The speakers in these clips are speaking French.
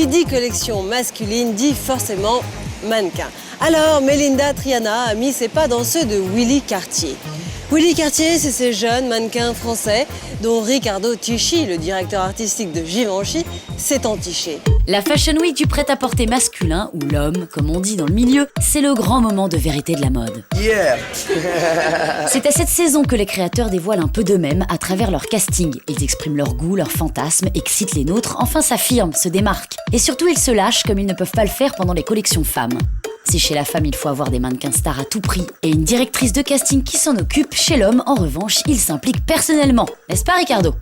qui dit collection masculine dit forcément mannequin. Alors Mélinda Triana a mis ses pas dans ceux de Willy Cartier. Willy Cartier, c'est ces jeunes mannequins français dont Riccardo Tisci, le directeur artistique de Givenchy, s'est entiché. La Fashion Week du prêt-à-porter masculin, ou l'homme, comme on dit dans le milieu, c'est le grand moment de vérité de la mode. Yeah. C'est à cette saison que les créateurs dévoilent un peu d'eux-mêmes à travers leur casting. Ils expriment leur goût, leurs fantasmes, excitent les nôtres, enfin s'affirment, se démarquent. Et surtout, ils se lâchent comme ils ne peuvent pas le faire pendant les collections femmes. Si chez la femme, il faut avoir des mannequins stars à tout prix et une directrice de casting qui s'en occupe, chez l'homme, en revanche, il s'implique personnellement. N'est-ce pas, Riccardo?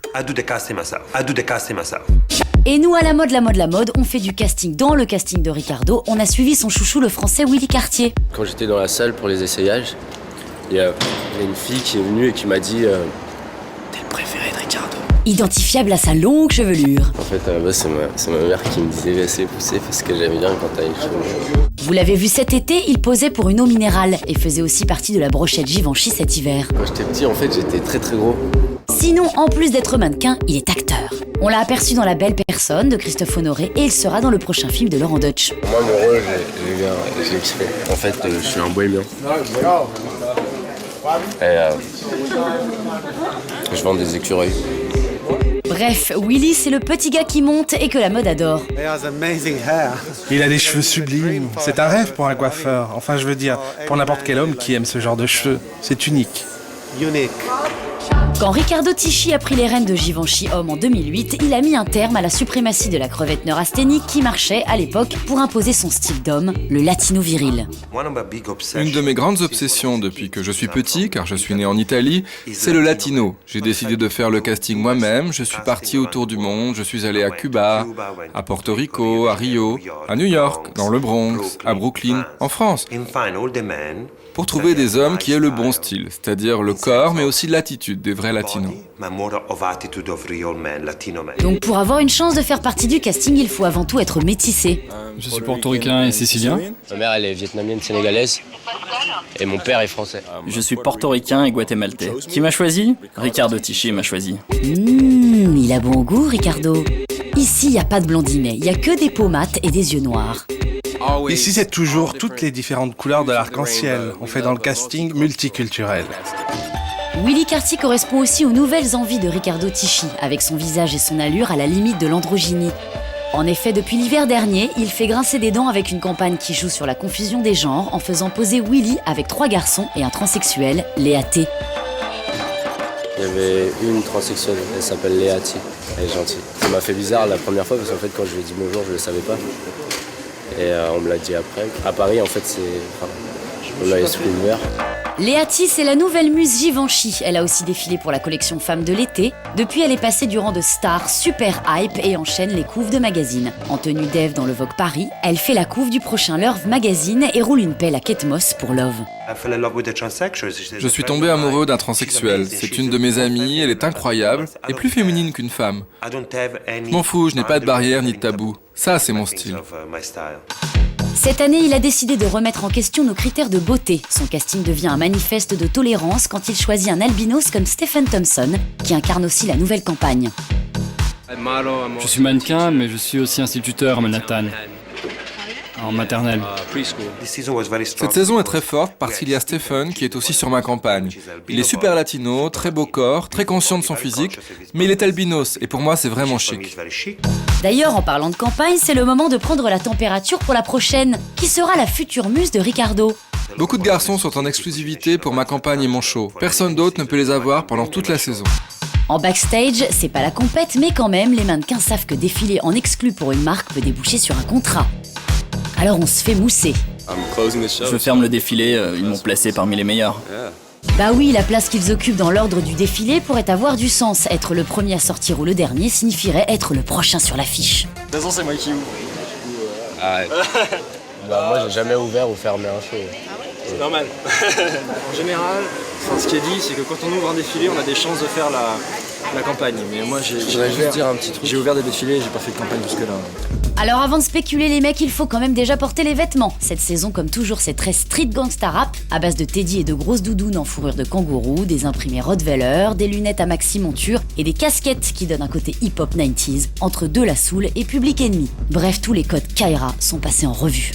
Et nous, à la mode, on fait du casting dans le casting de Riccardo. On a suivi son chouchou, le français Willy Cartier. Quand j'étais dans la salle pour les essayages, il y a une fille qui est venue et qui m'a dit t'es le préféré de Riccardo. Identifiable à sa longue chevelure. En fait, c'est ma mère qui me disait laissez pousser parce que j'aime bien quand t'as les cheveux. Vous l'avez vu cet été, il posait pour une eau minérale et faisait aussi partie de la brochette Givenchy cet hiver. Quand j'étais petit, en fait, j'étais très très gros. Sinon, en plus d'être mannequin, il est acteur. On l'a aperçu dans La Belle Personne de Christophe Honoré et il sera dans le prochain film de Laurent Deutsch. Moi, mon rôle, je l'ai kiffé. En fait, je suis un bohémien. Et je vends des écureuils. Bref, Willy, c'est le petit gars qui monte et que la mode adore. Il a des cheveux sublimes. C'est un rêve pour un coiffeur. Enfin, je veux dire, pour n'importe quel homme qui aime ce genre de cheveux. C'est unique. Quand Riccardo Tisci a pris les rênes de Givenchy Homme en 2008, il a mis un terme à la suprématie de la crevette neurasthénique qui marchait, à l'époque, pour imposer son style d'homme, le latino viril. Une de mes grandes obsessions depuis que je suis petit, car je suis né en Italie, c'est le latino. J'ai décidé de faire le casting moi-même, je suis parti autour du monde, je suis allé à Cuba, à Porto Rico, à Rio, à New York, dans le Bronx, à Brooklyn, en France, pour trouver des hommes qui aient le bon style, c'est-à-dire le corps, mais aussi l'attitude des vrais latinos. Donc pour avoir une chance de faire partie du casting, il faut avant tout être métissé. Je suis portoricain et sicilien. Ma mère, elle est vietnamienne sénégalaise et mon père est français. Je suis portoricain et guatémaltais. Qui m'a choisi? Riccardo Tisci m'a choisi. Il a bon goût, Riccardo. Ici, il n'y a pas de blondinet, il n'y a que des peaux mates et des yeux noirs. Ici, c'est toujours toutes les différentes couleurs de l'arc-en-ciel. On fait dans le casting multiculturel. Willy Cartier correspond aussi aux nouvelles envies de Riccardo Tisci, avec son visage et son allure à la limite de l'androgynie. En effet, depuis l'hiver dernier, il fait grincer des dents avec une campagne qui joue sur la confusion des genres en faisant poser Willy avec 3 garçons et un transsexuel, Léa T. Il y avait une transsexuelle, elle s'appelle Léa T. Elle est gentille. Ça m'a fait bizarre la première fois parce qu'en fait quand je lui ai dit bonjour, je ne le savais pas. Et on me l'a dit après. À Paris, en fait, on l'a esprit ouvert. Léa T, c'est la nouvelle muse Givenchy. Elle a aussi défilé pour la collection Femmes de l'été. Depuis, elle est passée du rang de star super hype et enchaîne les couves de magazines. En tenue d'Ève dans le Vogue Paris, elle fait la couve du prochain Love Magazine et roule une pelle à Kate Moss pour Love. Je suis tombé amoureux d'un transsexuel. C'est une de mes amies, elle est incroyable et plus féminine qu'une femme. Je m'en fous, je n'ai pas de barrière ni de tabou. Ça, c'est mon style. Cette année, il a décidé de remettre en question nos critères de beauté. Son casting devient un manifeste de tolérance quand il choisit un albinos comme Stephen Thompson, qui incarne aussi la nouvelle campagne. Je suis mannequin, mais je suis aussi instituteur à Manhattan, en maternelle. Cette saison est très forte parce qu'il y a Stephen qui est aussi sur ma campagne. Il est super latino, très beau corps, très conscient de son physique, mais il est albinos et pour moi c'est vraiment chic. D'ailleurs, en parlant de campagne, c'est le moment de prendre la température pour la prochaine, qui sera la future muse de Riccardo. Beaucoup de garçons sont en exclusivité pour ma campagne et mon show. Personne d'autre ne peut les avoir pendant toute la saison. En backstage, c'est pas la compète, mais quand même, les mannequins savent que défiler en exclu pour une marque peut déboucher sur un contrat. Alors on se fait mousser. Je ferme le défilé, ils m'ont placé parmi les meilleurs. Bah oui, la place qu'ils occupent dans l'ordre du défilé pourrait avoir du sens. Être le premier à sortir ou le dernier signifierait être le prochain sur l'affiche. De toute façon, c'est moi qui ouvre. Moi, j'ai jamais ouvert ou fermé un show. C'est normal. En général, ce qui est dit, c'est que quand on ouvre un défilé, on a des chances de faire La campagne, mais moi Je voudrais juste dire un petit truc. j'ai ouvert des défilés, j'ai pas fait de campagne jusque-là. Alors avant de spéculer les mecs, il faut quand même déjà porter les vêtements. Cette saison, comme toujours, c'est très street gangsta rap, à base de teddy et de grosses doudounes en fourrure de kangourou, des imprimés Rottweiler, des lunettes à maxi monture et des casquettes qui donnent un côté hip-hop 90s, entre De La Soul et Public Enemy. Bref, tous les codes Kaira sont passés en revue.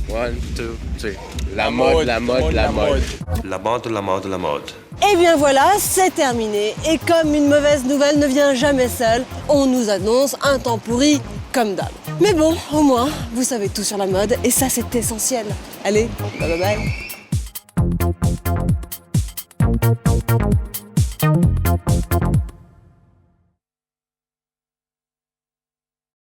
1, 2, 3. La mode, la mode, la mode. La mode, la mode, la mode. Et bien voilà, c'est terminé. Et comme une mauvaise nouvelle ne vient jamais seule, on nous annonce un temps pourri comme d'hab. Mais bon, au moins, vous savez tout sur la mode et ça c'est essentiel. Allez, bye bye bye.